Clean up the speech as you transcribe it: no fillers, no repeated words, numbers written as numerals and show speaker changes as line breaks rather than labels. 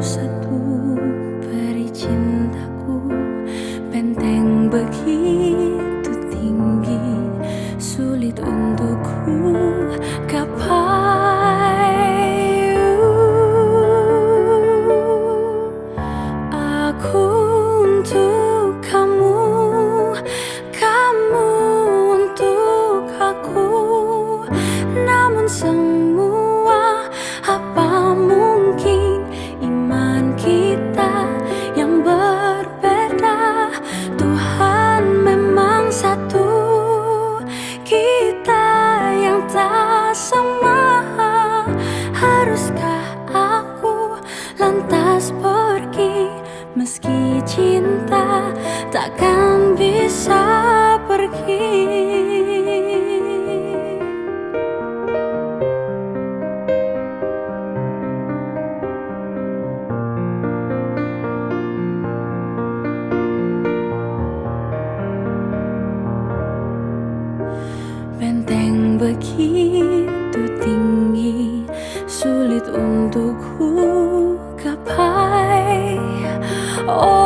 satu, peri cintaku. Benteng begitu tinggi, sulit untukku gapai. Aku untuk kamu, kamu untuk aku. Namun semua apa mungkin iman kita yang berbeda. Tuhan memang satu, kita yang tak sama. Haruskah aku lantas pergi, meski cinta takkan bisa pergi? Benteng begitu tinggi, sulit untukku gapai. Oh,